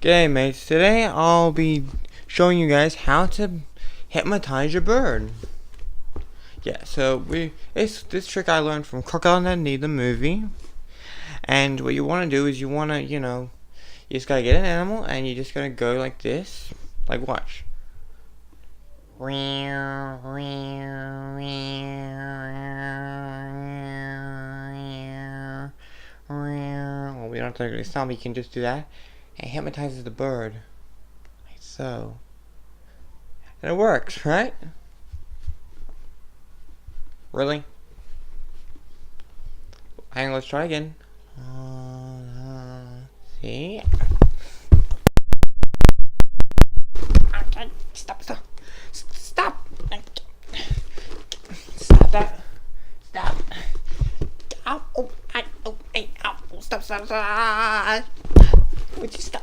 G'day mates, today I'll be showing you guys how to hypnotize your bird. Yeah, so it's this trick I learned from Crocodile Dundee, the movie. And what you want to do is you want to, you just gotta get an animal and you just gotta go like this. Like watch. Well, we don't have to really sound, but you can just do that. And it hypnotizes the bird. Like so. And it works, right? Really? Hang on, let's try again. See? Okay, stop. Stop that. Stop. Ow, oh, ow, hey, ow, stop. Would you stop?